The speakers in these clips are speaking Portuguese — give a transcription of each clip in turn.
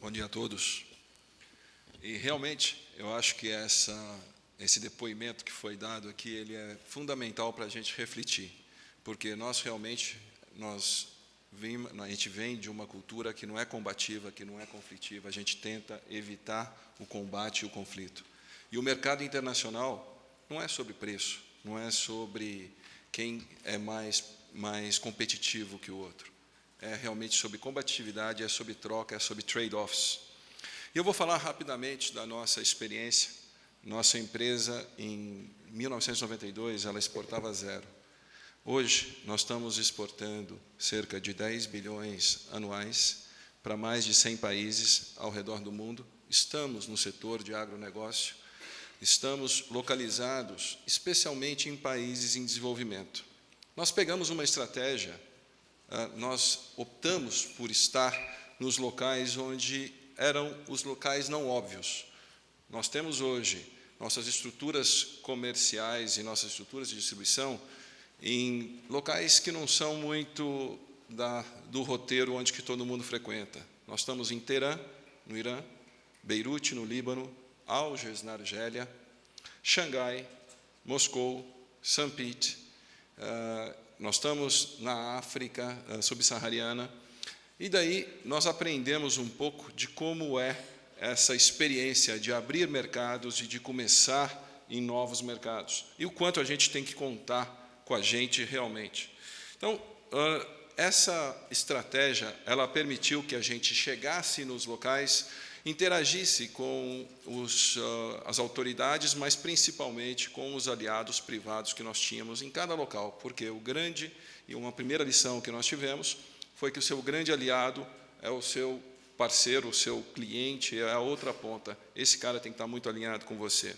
Bom dia a todos. E realmente, eu acho que esse depoimento que foi dado aqui, ele é fundamental para a gente refletir, porque a gente vem de uma cultura que não é combativa, que não é conflitiva, a gente tenta evitar o combate e o conflito. E o mercado internacional não é sobre preço, não é sobre quem é mais competitivo que o outro. É realmente sobre combatividade, é sobre troca, é sobre trade-offs. E eu vou falar rapidamente da nossa experiência. Nossa empresa, em 1992, ela exportava zero. Hoje, nós estamos exportando cerca de 10 bilhões anuais para mais de 100 países ao redor do mundo. Estamos no setor de agronegócio, estamos localizados especialmente em países em desenvolvimento. Nós pegamos uma estratégia, nós optamos por estar nos locais onde eram os locais não óbvios. Nós temos hoje nossas estruturas comerciais e nossas estruturas de distribuição em locais que não são muito do roteiro onde que todo mundo frequenta. Nós estamos em Teherã, no Irã, Beirute, no Líbano, Algés, na Argélia, Xangai, Moscou, St. Pete, nós estamos na África subsaariana, e daí nós aprendemos um pouco de como é essa experiência de abrir mercados e de começar em novos mercados, e o quanto a gente tem que contar com a gente realmente. Então, essa estratégia, ela permitiu que a gente chegasse nos locais, interagisse com as autoridades, mas principalmente com os aliados privados que nós tínhamos em cada local, porque uma primeira lição que nós tivemos foi que o seu grande aliado é o seu parceiro, o seu cliente, é a outra ponta. Esse cara tem que estar muito alinhado com você.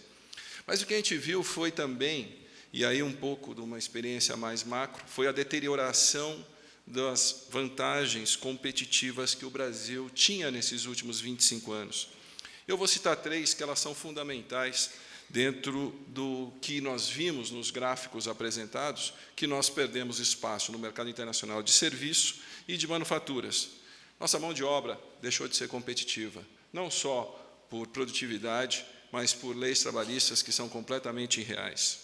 Mas o que a gente viu foi também, e aí um pouco de uma experiência mais macro, foi a deterioração das vantagens competitivas que o Brasil tinha nesses últimos 25 anos. Eu vou citar 3 que elas são fundamentais dentro do que nós vimos nos gráficos apresentados, que nós perdemos espaço no mercado internacional de serviço e de manufaturas. Nossa mão de obra deixou de ser competitiva, não só por produtividade, mas por leis trabalhistas que são completamente irreais.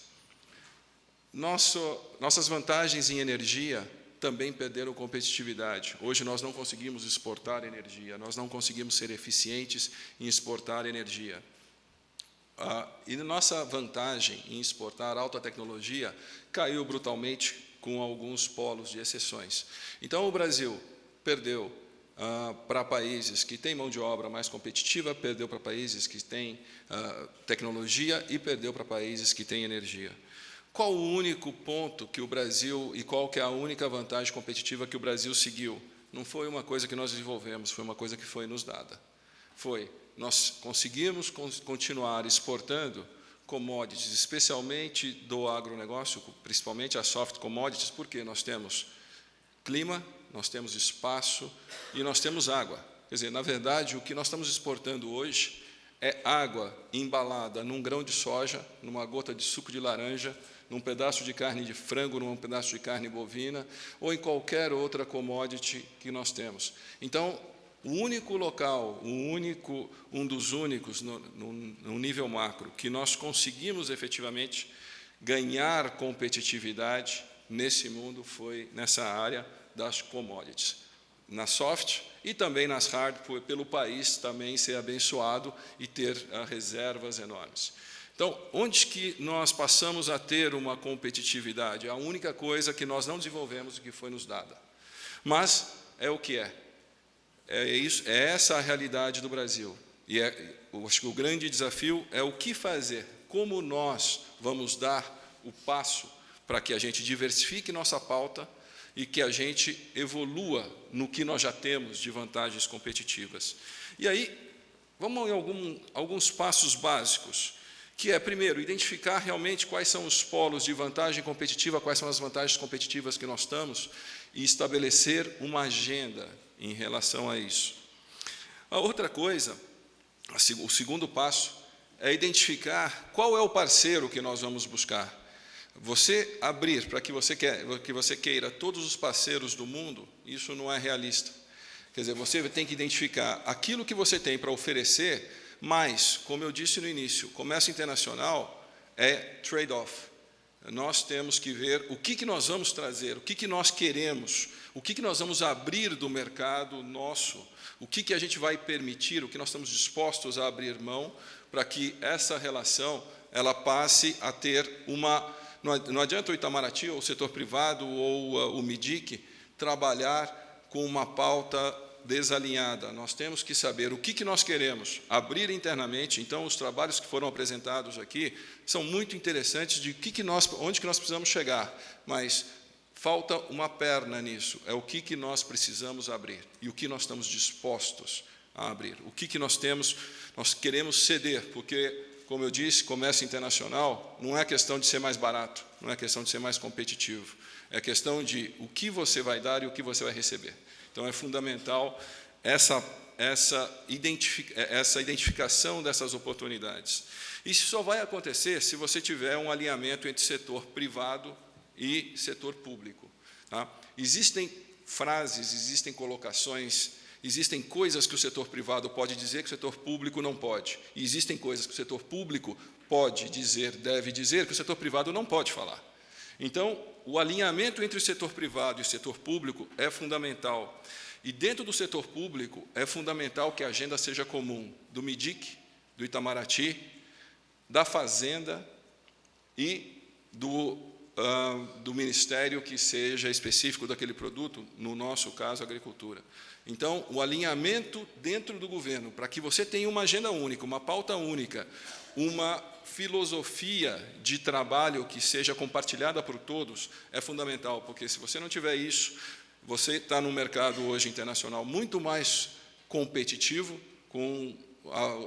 Nossas vantagens em energia também perderam competitividade. Hoje nós não conseguimos exportar energia, nós não conseguimos ser eficientes em exportar energia. E nossa vantagem em exportar alta tecnologia caiu brutalmente com alguns polos de exceções. Então, o Brasil perdeu para países que têm mão de obra mais competitiva, perdeu para países que têm tecnologia e perdeu para países que têm energia. Qual o único ponto que o Brasil, e qual que é a única vantagem competitiva que o Brasil seguiu? Não foi uma coisa que nós desenvolvemos, foi uma coisa que foi nos dada. Nós conseguimos continuar exportando commodities, especialmente do agronegócio, principalmente as soft commodities, porque nós temos clima, nós temos espaço e nós temos água. Quer dizer, na verdade, o que nós estamos exportando hoje é água embalada num grão de soja, numa gota de suco de laranja, num pedaço de carne de frango, num pedaço de carne bovina, ou em qualquer outra commodity que nós temos. Então, o único local, um dos únicos no nível macro, que nós conseguimos efetivamente ganhar competitividade nesse mundo foi nessa área das commodities. Na soft e também nas hard, pelo país também ser abençoado e ter reservas enormes. Então, onde que nós passamos a ter uma competitividade? A única coisa que nós não desenvolvemos e que foi nos dada. Mas é o que é. É essa a realidade do Brasil. E acho que o grande desafio é o que fazer, como nós vamos dar o passo para que a gente diversifique nossa pauta e que a gente evolua no que nós já temos de vantagens competitivas. E aí, vamos em alguns passos básicos, que é, primeiro, identificar realmente quais são os polos de vantagem competitiva, quais são as vantagens competitivas que nós estamos, e estabelecer uma agenda em relação a isso. A outra coisa, o segundo passo, é identificar qual é o parceiro que nós vamos buscar. Você abrir para que você queira todos os parceiros do mundo, isso não é realista. Quer dizer, você tem que identificar aquilo que você tem para oferecer, mas, como eu disse no início, comércio internacional é trade-off. Nós temos que ver o que nós vamos trazer, o que nós queremos, o que nós vamos abrir do mercado nosso, o que a gente vai permitir, o que nós estamos dispostos a abrir mão, para que essa relação ela passe a ter uma... Não adianta o Itamaraty, ou o setor privado, ou o MIDIC, trabalhar com uma pauta desalinhada. Nós temos que saber o que nós queremos abrir internamente. Então, os trabalhos que foram apresentados aqui são muito interessantes de onde que nós precisamos chegar, mas falta uma perna nisso, é o que nós precisamos abrir e o que nós estamos dispostos a abrir, o que nós queremos ceder, porque, como eu disse, comércio internacional não é questão de ser mais barato, não é questão de ser mais competitivo, é questão de o que você vai dar e o que você vai receber. Então, é fundamental essa identificação dessas oportunidades. Isso só vai acontecer se você tiver um alinhamento entre setor privado e setor público. Tá? Existem frases, existem colocações, existem coisas que o setor privado pode dizer que o setor público não pode. E existem coisas que o setor público pode dizer, deve dizer, que o setor privado não pode falar. Então, o alinhamento entre o setor privado e o setor público é fundamental. E dentro do setor público, é fundamental que a agenda seja comum do MIDIC, do Itamaraty, da Fazenda e do Ministério que seja específico daquele produto, no nosso caso, a agricultura. Então, o alinhamento dentro do governo, para que você tenha uma agenda única, uma pauta única, uma filosofia de trabalho que seja compartilhada por todos, é fundamental, porque se você não tiver isso, você está num mercado hoje internacional muito mais competitivo, com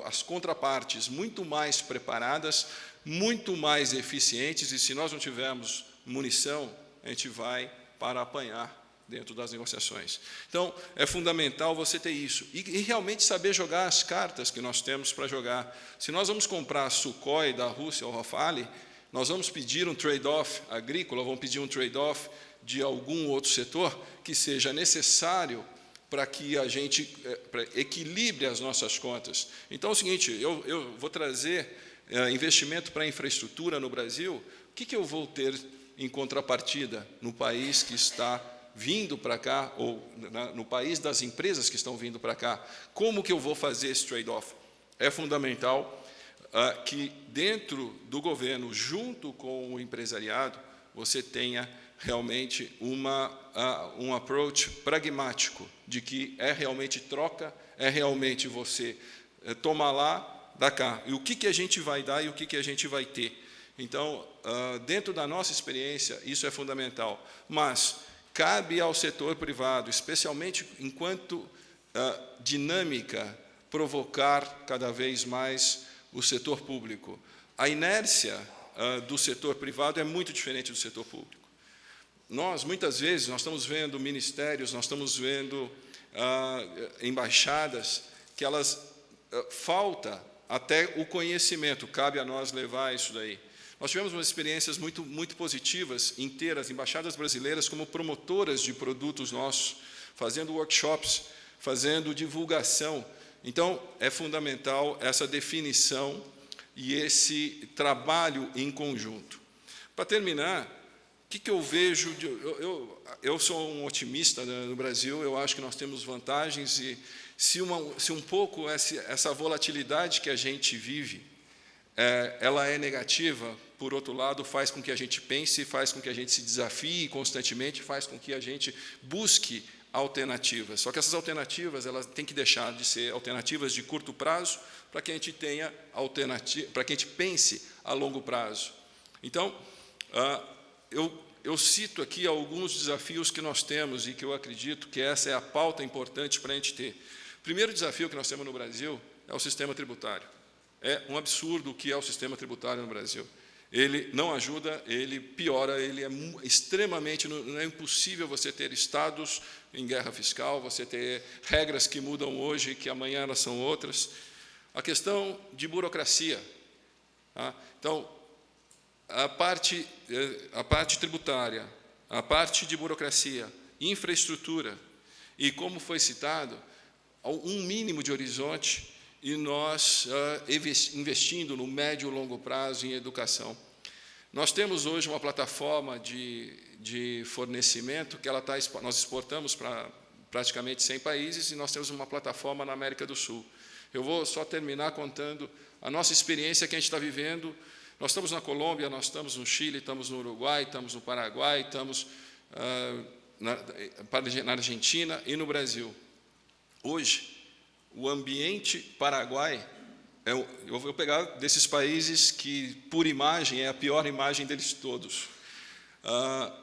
as contrapartes muito mais preparadas, muito mais eficientes, e se nós não tivermos munição, a gente vai para apanhar dentro das negociações. Então, é fundamental você ter isso, e realmente saber jogar as cartas que nós temos para jogar. Se nós vamos comprar Sukhoi da Rússia ou Rafale, nós vamos pedir um trade-off agrícola, vamos pedir um trade-off de algum outro setor que seja necessário para que a gente equilibre as nossas contas. Então, é o seguinte, eu vou trazer investimento para infraestrutura no Brasil, o que eu vou ter em contrapartida no país que está vindo para cá, ou no país das empresas que estão vindo para cá? Como que eu vou fazer esse trade-off? É fundamental que dentro do governo, junto com o empresariado, você tenha realmente um approach pragmático, de que é realmente troca, é realmente você tomar lá, dá cá. E o que a gente vai dar e o que a gente vai ter. Então, dentro da nossa experiência, isso é fundamental. Mas cabe ao setor privado, especialmente enquanto dinâmica, provocar cada vez mais o setor público. A inércia do setor privado é muito diferente do setor público. Muitas vezes, nós estamos vendo ministérios, nós estamos vendo embaixadas, que elas falta até o conhecimento, cabe a nós levar isso daí. Nós tivemos umas experiências muito, muito positivas em ter as embaixadas brasileiras como promotoras de produtos nossos, fazendo workshops, fazendo divulgação. Então, é fundamental essa definição e esse trabalho em conjunto. Para terminar, o que eu vejo? Eu sou um otimista no Brasil, eu acho que nós temos vantagens, e se um pouco essa volatilidade que a gente vive, ela é negativa, por outro lado, faz com que a gente pense, faz com que a gente se desafie constantemente, faz com que a gente busque alternativas. Só que essas alternativas, elas têm que deixar de ser alternativas de curto prazo, para que a gente tenha alternativa, para que a gente pense a longo prazo. Então, eu cito aqui alguns desafios que nós temos e que eu acredito que essa é a pauta importante para a gente ter. O primeiro desafio que nós temos no Brasil é o sistema tributário. É um absurdo o que é o sistema tributário no Brasil. Ele não ajuda, ele piora, ele é extremamente... Não é impossível você ter estados em guerra fiscal, você ter regras que mudam hoje e que amanhã elas são outras. A questão de burocracia. Tá? Então, a parte tributária, a parte de burocracia, infraestrutura e, como foi citado, um mínimo de horizonte, e nós investindo no médio e longo prazo em educação. Nós temos hoje uma plataforma de fornecimento que nós exportamos para praticamente 100 países, e nós temos uma plataforma na América do Sul. Eu vou só terminar contando a nossa experiência que a gente está vivendo. Nós estamos na Colômbia, nós estamos no Chile, estamos no Uruguai, estamos no Paraguai, estamos na Argentina e no Brasil. Hoje, o ambiente paraguai, eu vou pegar desses países que, por imagem, é a pior imagem deles todos.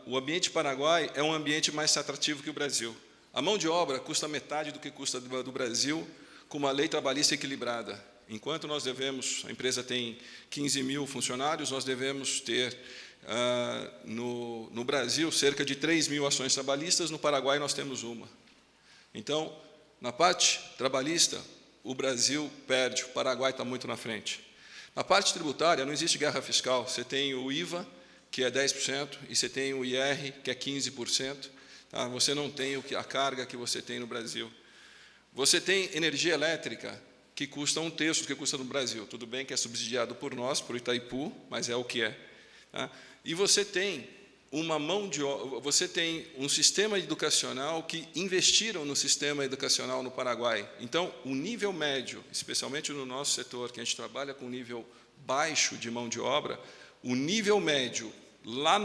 O ambiente paraguai é um ambiente mais atrativo que o Brasil. A mão de obra custa metade do que custa do Brasil, com uma lei trabalhista equilibrada. Enquanto a empresa tem 15 mil funcionários, nós devemos ter, no Brasil, cerca de 3 mil ações trabalhistas, no Paraguai nós temos uma. Então, na parte trabalhista, o Brasil perde, o Paraguai está muito na frente. Na parte tributária, não existe guerra fiscal. Você tem o IVA, que é 10%, e você tem o IR, que é 15%. Tá? Você não tem a carga que você tem no Brasil. Você tem energia elétrica, que custa 1/3 do que custa no Brasil. Tudo bem que é subsidiado por nós, por Itaipu, mas é o que é. Tá? E você tem você tem um sistema educacional que investiram no sistema educacional no Paraguai. Então, o nível médio, especialmente no nosso setor, que a gente trabalha com nível baixo de mão de obra, o nível médio lá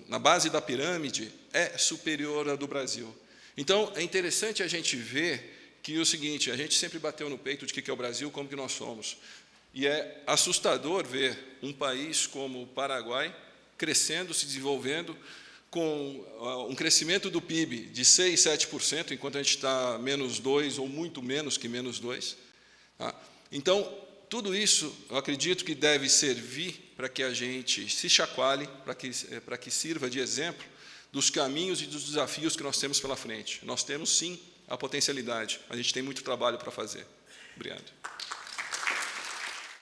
na base da pirâmide é superior à do Brasil. Então, é interessante a gente ver que o seguinte, a gente sempre bateu no peito de que é o Brasil, como que nós somos. E é assustador ver um país como o Paraguai crescendo, se desenvolvendo, com um crescimento do PIB de 6%, 7%, enquanto a gente está -2%, ou muito menos que -2%. Tá? Então, tudo isso, eu acredito que deve servir para que a gente se chacoalhe, para que sirva de exemplo dos caminhos e dos desafios que nós temos pela frente. Nós temos, sim, a potencialidade, mas a gente tem muito trabalho para fazer. Obrigado.